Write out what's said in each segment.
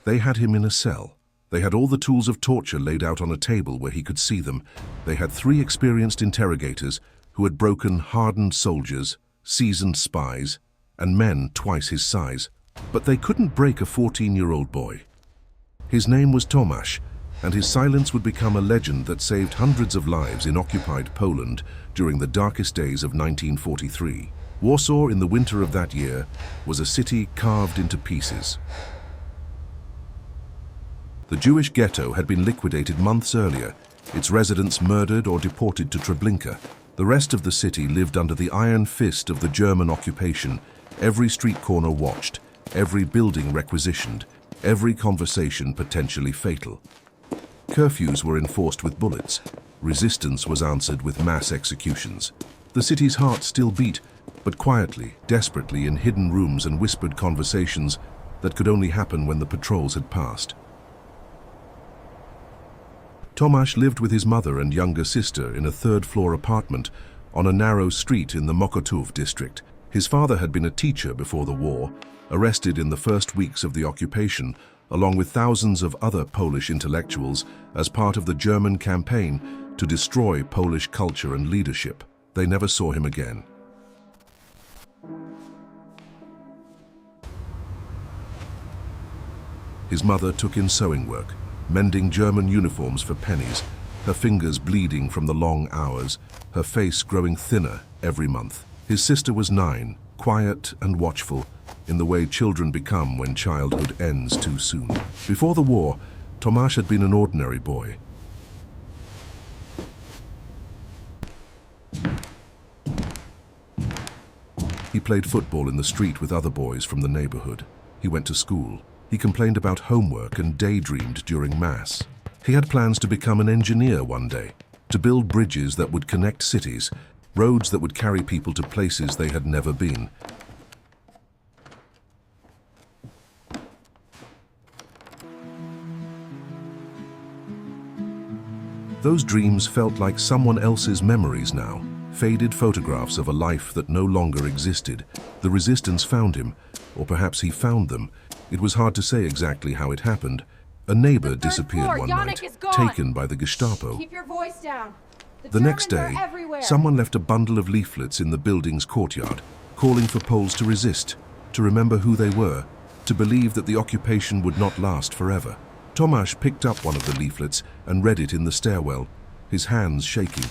They had him in a cell. They had all the tools of torture laid out on a table where he could see them. They had 3 experienced interrogators who had broken hardened soldiers, seasoned spies, and men twice his size. But they couldn't break a 14-year-old boy. His name was Tomasz, and his silence would become a legend that saved hundreds of lives in occupied Poland during the darkest days of 1943. Warsaw, in the winter of that year, was a city carved into pieces. The Jewish ghetto had been liquidated months earlier, its residents murdered or deported to Treblinka. The rest of the city lived under the iron fist of the German occupation. Every street corner watched, every building requisitioned, every conversation potentially fatal. Curfews were enforced with bullets. Resistance was answered with mass executions. The city's heart still beat, but quietly, desperately, in hidden rooms and whispered conversations that could only happen when the patrols had passed. Tomasz lived with his mother and younger sister in a 3rd-floor apartment on a narrow street in the Mokotów district. His father had been a teacher before the war, arrested in the first weeks of the occupation, along with thousands of other Polish intellectuals as part of the German campaign to destroy Polish culture and leadership. They never saw him again. His mother took in sewing work, mending German uniforms for pennies, her fingers bleeding from the long hours, her face growing thinner every month. His sister was 9, quiet and watchful, in the way children become when childhood ends too soon. Before the war, Tomasz had been an ordinary boy. He played football in the street with other boys from the neighborhood. He went to school. He complained about homework and daydreamed during Mass. He had plans to become an engineer one day, to build bridges that would connect cities, roads that would carry people to places they had never been. Those dreams felt like someone else's memories now, faded photographs of a life that no longer existed. The resistance found him, or perhaps he found them. It was hard to say exactly how it happened. A neighbor disappeared one night, taken by the Gestapo. Keep your voice down. The next day, someone left a bundle of leaflets in the building's courtyard, calling for Poles to resist, to remember who they were, to believe that the occupation would not last forever. Tomasz picked up one of the leaflets and read it in the stairwell, his hands shaking.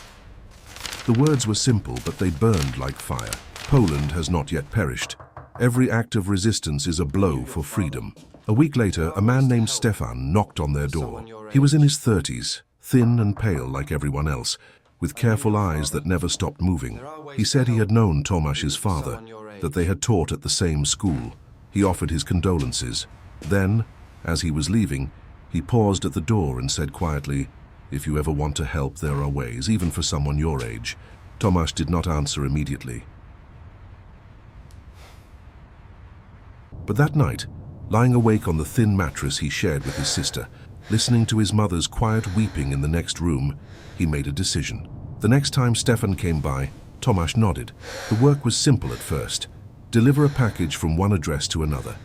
The words were simple, but they burned like fire. Poland has not yet perished. Every act of resistance is a blow for freedom. A week later, a man named Stefan knocked on their door. He was in his 30s, thin and pale like everyone else, with careful eyes that never stopped moving. He said he had known Tomasz's father, that they had taught at the same school. He offered his condolences. Then, as he was leaving, he paused at the door and said quietly, "If you ever want to help, there are ways, even for someone your age." Tomasz did not answer immediately. But that night, lying awake on the thin mattress he shared with his sister, listening to his mother's quiet weeping in the next room, he made a decision. The next time Stefan came by, Tomasz nodded. The work was simple at first. Deliver a package from one address to another.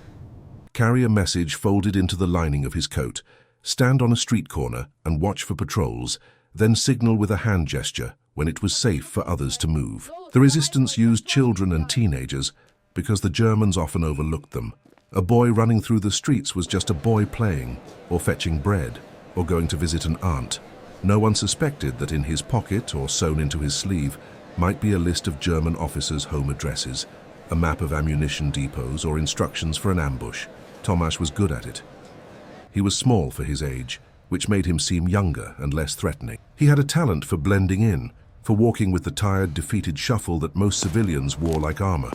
Carry a message folded into the lining of his coat. Stand on a street corner and watch for patrols, then signal with a hand gesture when it was safe for others to move. The resistance used children and teenagers because the Germans often overlooked them. A boy running through the streets was just a boy playing, or fetching bread, or going to visit an aunt. No one suspected that in his pocket or sewn into his sleeve might be a list of German officers' home addresses, a map of ammunition depots, or instructions for an ambush. Tomasz was good at it. He was small for his age, which made him seem younger and less threatening. He had a talent for blending in, for walking with the tired, defeated shuffle that most civilians wore like armor.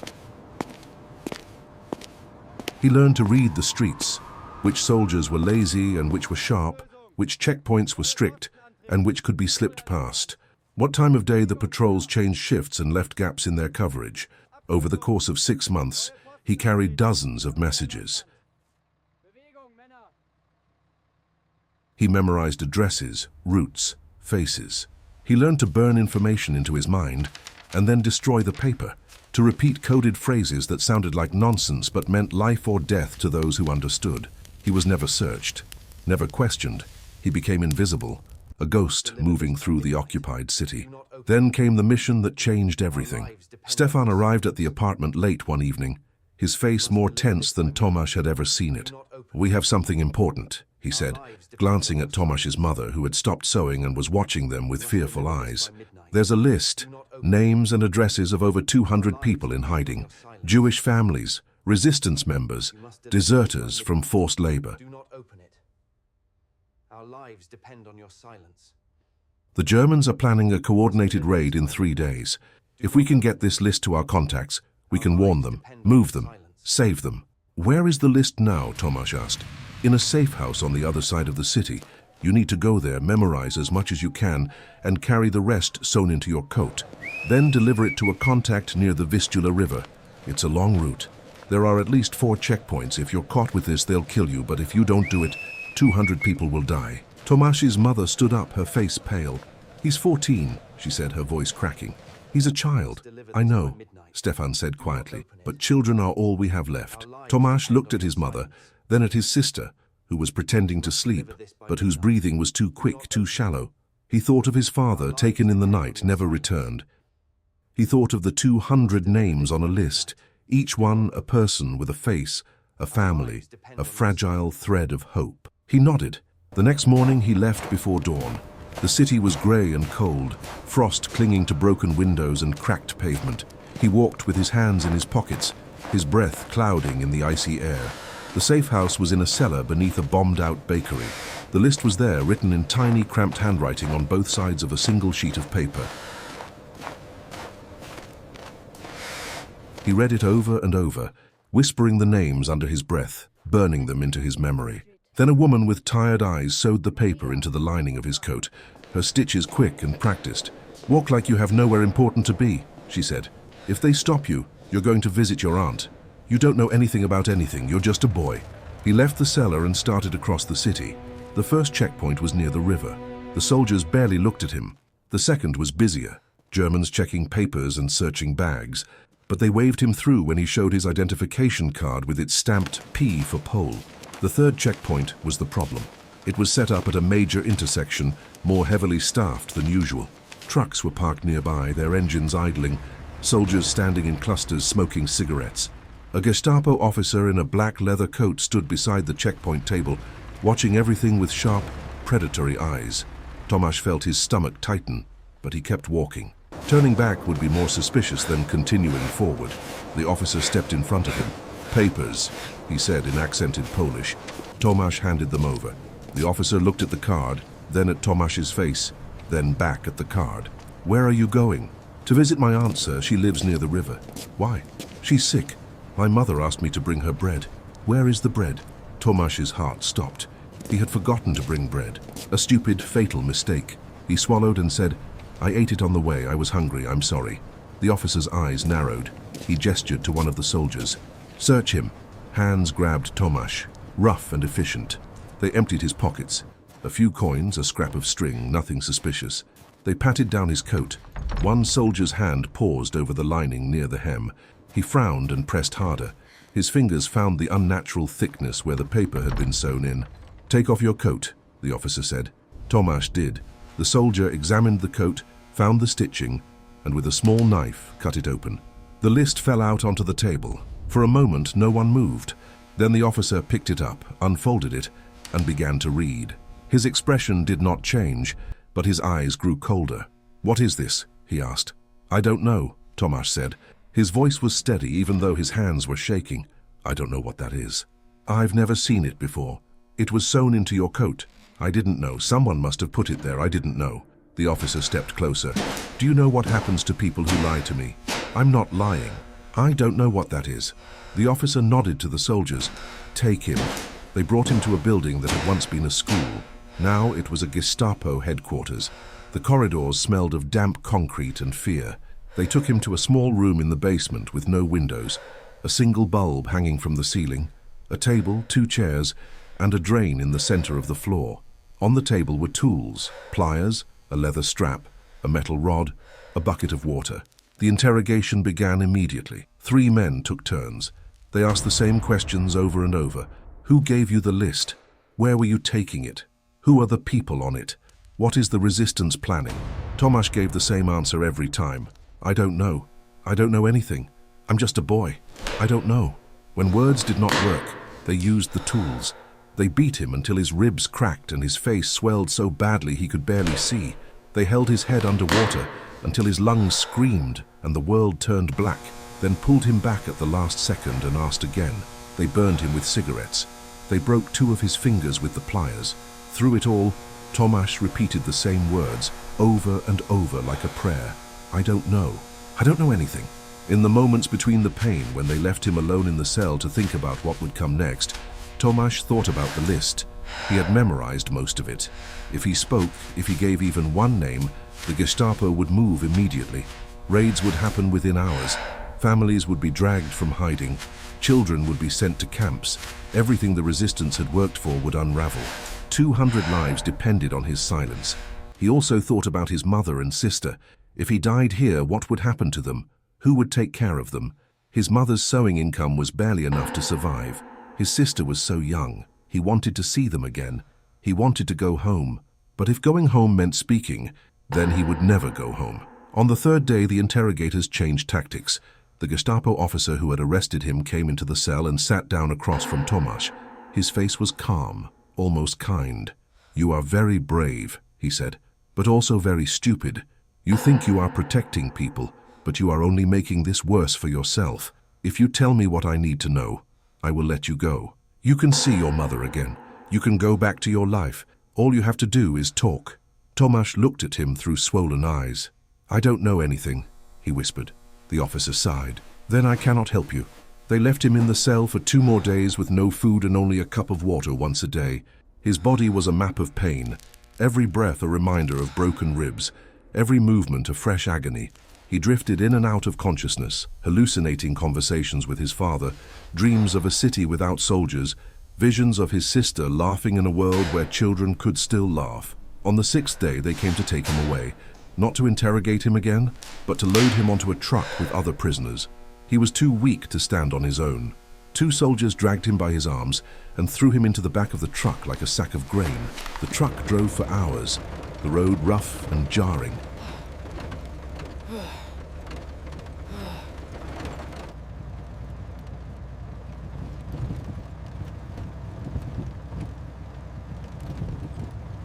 He learned to read the streets, which soldiers were lazy and which were sharp, which checkpoints were strict, and which could be slipped past. What time of day the patrols changed shifts and left gaps in their coverage. Over the course of 6 months, he carried dozens of messages. He memorized addresses, routes, faces. He learned to burn information into his mind and then destroy the paper, to repeat coded phrases that sounded like nonsense but meant life or death to those who understood. He was never searched, never questioned. He became invisible, a ghost moving through the occupied city. Then came the mission that changed everything. Stefan arrived at the apartment late one evening, his face more tense than Tomasz had ever seen it. "We have something important," he said, glancing at Tomasz's mother, who had stopped sewing and was watching them with fearful eyes. "There's a list, names and addresses of over 200 people in hiding, Jewish families, resistance members, deserters from forced labor. Do not open it. Our lives depend on your silence." The Germans are planning a coordinated raid in 3 days. If we can get this list to our contacts, we can warn them, move them, save them. "Where is the list now?" Tomasz asked. "In a safe house on the other side of the city. You need to go there, memorize as much as you can, and carry the rest sewn into your coat. Then deliver it to a contact near the Vistula River. It's a long route. There are at least 4 checkpoints. If you're caught with this, they'll kill you, but if you don't do it, 200 people will die." Tomasz's mother stood up, her face pale. "He's 14, she said, her voice cracking. "He's a child." "I know," Stefan said quietly, "but children are all we have left." Tomasz looked at his mother, then at his sister, who was pretending to sleep, but whose breathing was too quick, too shallow. He thought of his father, taken in the night, never returned. He thought of the 200 names on a list, each one a person with a face, a family, a fragile thread of hope. He nodded. The next morning he left before dawn. The city was grey and cold, frost clinging to broken windows and cracked pavement. He walked with his hands in his pockets, his breath clouding in the icy air. The safe house was in a cellar beneath a bombed-out bakery. The list was there, written in tiny, cramped handwriting on both sides of a single sheet of paper. He read it over and over, whispering the names under his breath, burning them into his memory. Then a woman with tired eyes sewed the paper into the lining of his coat, her stitches quick and practiced. "Walk like you have nowhere important to be," she said. "If they stop you, you're going to visit your aunt. You don't know anything about anything, you're just a boy." He left the cellar and started across the city. The first checkpoint was near the river. The soldiers barely looked at him. The second was busier, Germans checking papers and searching bags. But they waved him through when he showed his identification card with its stamped P for Pole. The third checkpoint was the problem. It was set up at a major intersection, more heavily staffed than usual. Trucks were parked nearby, their engines idling, soldiers standing in clusters smoking cigarettes. A Gestapo officer in a black leather coat stood beside the checkpoint table, watching everything with sharp, predatory eyes. Tomasz felt his stomach tighten, but he kept walking. Turning back would be more suspicious than continuing forward. The officer stepped in front of him. "Papers," he said in accented Polish. Tomasz handed them over. The officer looked at the card, then at Tomasz's face, then back at the card. "Where are you going?" "To visit my aunt, sir. She lives near the river." "Why?" "She's sick. My mother asked me to bring her bread." "Where is the bread?" Tomasz's heart stopped. He had forgotten to bring bread. A stupid, fatal mistake. He swallowed and said, "I ate it on the way. I was hungry. I'm sorry." The officer's eyes narrowed. He gestured to one of the soldiers. "Search him." Hands grabbed Tomasz, rough and efficient. They emptied his pockets. A few coins, a scrap of string, nothing suspicious. They patted down his coat. One soldier's hand paused over the lining near the hem. He frowned and pressed harder. His fingers found the unnatural thickness where the paper had been sewn in. "Take off your coat," the officer said. Tomasz did. The soldier examined the coat, found the stitching, and with a small knife cut it open. The list fell out onto the table. For a moment, no one moved. Then the officer picked it up, unfolded it, and began to read. His expression did not change, but his eyes grew colder. "What is this?" he asked. "I don't know," Tomasz said. His voice was steady, even though his hands were shaking. "I don't know what that is." "I've never seen it before. It was sewn into your coat." "I didn't know. Someone must have put it there. I didn't know." The officer stepped closer. "Do you know what happens to people who lie to me?" "I'm not lying." "I don't know what that is." The officer nodded to the soldiers. "Take him." They brought him to a building that had once been a school. Now it was a Gestapo headquarters. The corridors smelled of damp concrete and fear. They took him to a small room in the basement with no windows, a single bulb hanging from the ceiling, a table, 2 chairs, and a drain in the center of the floor. On the table were tools, pliers, a leather strap, a metal rod, a bucket of water. The interrogation began immediately. 3 men took turns. They asked the same questions over and over. Who gave you the list? Where were you taking it? Who are the people on it? What is the resistance planning? Tomasz gave the same answer every time. I don't know. I don't know anything. I'm just a boy. I don't know. When words did not work, they used the tools. They beat him until his ribs cracked and his face swelled so badly he could barely see. They held his head underwater until his lungs screamed and the world turned black, then pulled him back at the last second and asked again. They burned him with cigarettes. They broke 2 of his fingers with the pliers. Through it all, Tomasz repeated the same words over and over like a prayer. I don't know. I don't know anything. In the moments between the pain when they left him alone in the cell to think about what would come next, Tomasz thought about the list. He had memorized most of it. If he spoke, if he gave even one name, the Gestapo would move immediately. Raids would happen within hours. Families would be dragged from hiding. Children would be sent to camps. Everything the resistance had worked for would unravel. 200 lives depended on his silence. He also thought about his mother and sister. If he died here, what would happen to them? Who would take care of them? His mother's sewing income was barely enough to survive. His sister was so young. He wanted to see them again. He wanted to go home. But if going home meant speaking, then he would never go home. On the 3rd day, the interrogators changed tactics. The Gestapo officer who had arrested him came into the cell and sat down across from Tomasz. His face was calm, almost kind. You are very brave, he said, but also very stupid. You think you are protecting people, but you are only making this worse for yourself. If you tell me what I need to know, I will let you go. You can see your mother again. You can go back to your life. All you have to do is talk. Tomasz looked at him through swollen eyes. I don't know anything, he whispered. The officer sighed. Then I cannot help you. They left him in the cell for 2 more days with no food and only a cup of water once a day. His body was a map of pain. Every breath a reminder of broken ribs. Every movement a fresh agony. He drifted in and out of consciousness, hallucinating conversations with his father, dreams of a city without soldiers, visions of his sister laughing in a world where children could still laugh. On the 6th day, they came to take him away. Not to interrogate him again, but to load him onto a truck with other prisoners. He was too weak to stand on his own. 2 soldiers dragged him by his arms and threw him into the back of the truck like a sack of grain. The truck drove for hours, the road rough and jarring.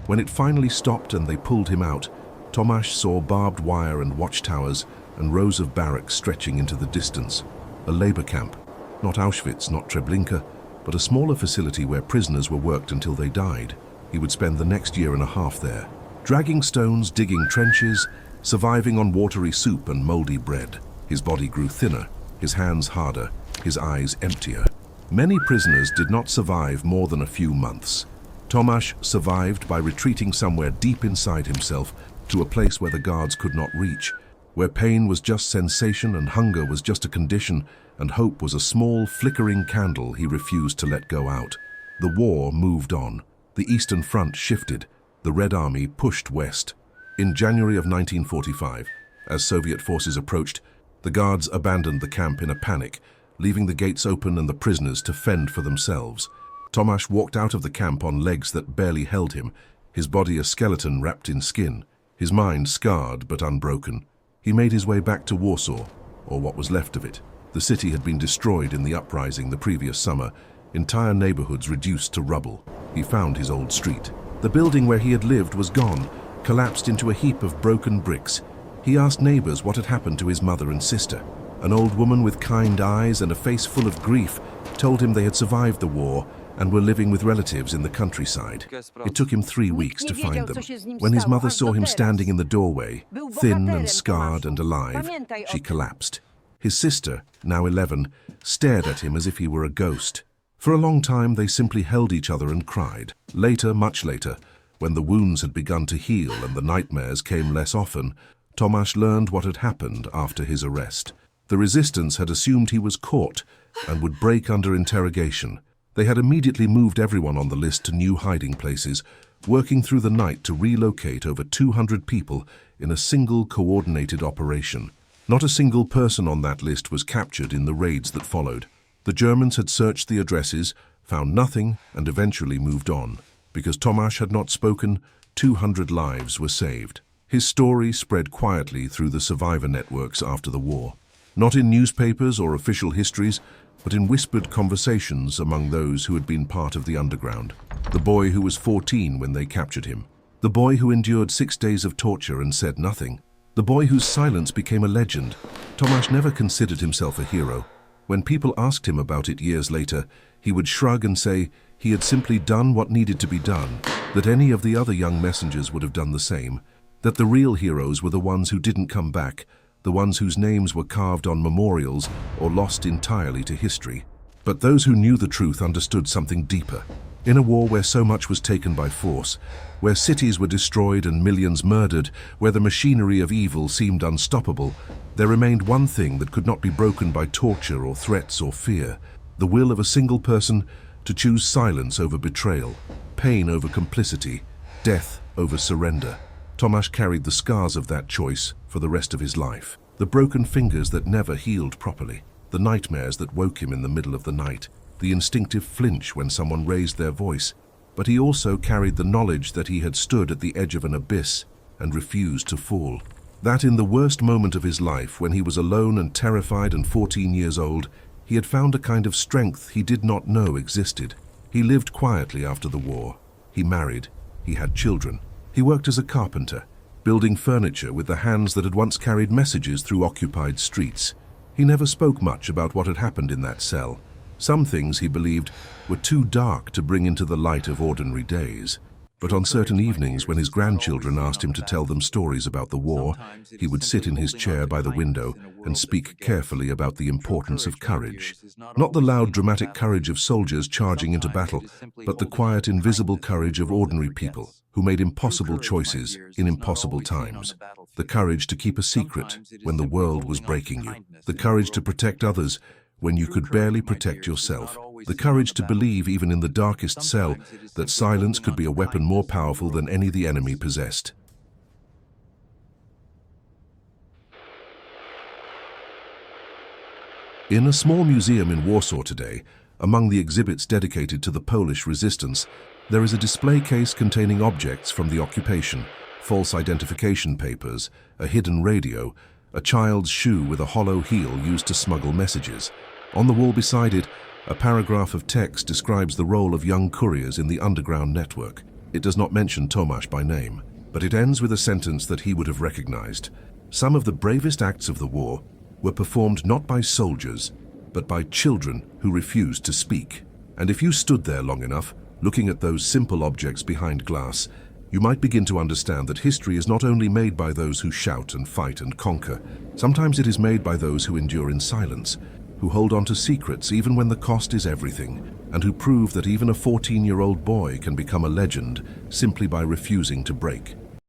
When it finally stopped and they pulled him out, Tomasz saw barbed wire and watchtowers and rows of barracks stretching into the distance. A labor camp. Not Auschwitz, not Treblinka, but a smaller facility where prisoners were worked until they died. He would spend the next year and a half there, dragging stones, digging trenches, surviving on watery soup and moldy bread. His body grew thinner, his hands harder, his eyes emptier. Many prisoners did not survive more than a few months. Tomasz survived by retreating somewhere deep inside himself to a place where the guards could not reach, where pain was just sensation and hunger was just a condition and hope was a small, flickering candle he refused to let go out. The war moved on. The Eastern Front shifted. The Red Army pushed west. In January of 1945, as Soviet forces approached, the guards abandoned the camp in a panic, leaving the gates open and the prisoners to fend for themselves. Tomasz walked out of the camp on legs that barely held him, his body a skeleton wrapped in skin, his mind scarred but unbroken. He made his way back to Warsaw, or what was left of it. The city had been destroyed in the uprising the previous summer, entire neighborhoods reduced to rubble. He found his old street. The building where he had lived was gone, collapsed into a heap of broken bricks. He asked neighbors what had happened to his mother and sister. An old woman with kind eyes and a face full of grief told him they had survived the war and were living with relatives in the countryside. It took him 3 weeks to find them. When his mother saw him standing in the doorway, thin and scarred and alive, she collapsed. His sister, now 11, stared at him as if he were a ghost. For a long time, they simply held each other and cried. Later, much later, when the wounds had begun to heal and the nightmares came less often, Tomasz learned what had happened after his arrest. The resistance had assumed he was caught and would break under interrogation. They had immediately moved everyone on the list to new hiding places, working through the night to relocate over 200 people in a single coordinated operation. Not a single person on that list was captured in the raids that followed. The Germans had searched the addresses, found nothing, and eventually moved on. Because Tomasz had not spoken, 200 lives were saved. His story spread quietly through the survivor networks after the war. Not in newspapers or official histories, but in whispered conversations among those who had been part of the underground. The boy who was 14 when they captured him. The boy who endured 6 days of torture and said nothing. The boy whose silence became a legend. Tomasz never considered himself a hero. When people asked him about it years later, he would shrug and say he had simply done what needed to be done, that any of the other young messengers would have done the same, that the real heroes were the ones who didn't come back, the ones whose names were carved on memorials or lost entirely to history. But those who knew the truth understood something deeper. In a war where so much was taken by force, where cities were destroyed and millions murdered, where the machinery of evil seemed unstoppable, there remained one thing that could not be broken by torture or threats or fear: the will of a single person to choose silence over betrayal, pain over complicity, death over surrender. Tomasz carried the scars of that choice for the rest of his life. The broken fingers that never healed properly, the nightmares that woke him in the middle of the night, the instinctive flinch when someone raised their voice. But he also carried the knowledge that he had stood at the edge of an abyss and refused to fall. That in the worst moment of his life, when he was alone and terrified and 14 years old, he had found a kind of strength he did not know existed. He lived quietly after the war. He married. He had children. He worked as a carpenter, building furniture with the hands that had once carried messages through occupied streets. He never spoke much about what had happened in that cell. Some things, he believed, were too dark to bring into the light of ordinary days. But on certain evenings, when his grandchildren asked him to tell them stories about the war, he would sit in his chair by the window and speak carefully about the importance of courage. Not the loud, dramatic courage of soldiers charging into battle, but the quiet, invisible courage of ordinary people who made impossible choices in impossible times. The courage to keep a secret when the world was breaking you. The courage to protect others when you could barely protect yourself. The courage to believe, even in the darkest cell, that silence could be a weapon more powerful than any the enemy possessed. In a small museum in Warsaw today, among the exhibits dedicated to the Polish resistance, there is a display case containing objects from the occupation: false identification papers, a hidden radio, a child's shoe with a hollow heel used to smuggle messages. On the wall beside it, a paragraph of text describes the role of young couriers in the underground network. It does not mention Tomasz by name, but it ends with a sentence that he would have recognized. Some of the bravest acts of the war were performed not by soldiers, but by children who refused to speak. And if you stood there long enough, looking at those simple objects behind glass, you might begin to understand that history is not only made by those who shout and fight and conquer. Sometimes it is made by those who endure in silence, who hold on to secrets even when the cost is everything, and who prove that even a 14-year-old boy can become a legend simply by refusing to break.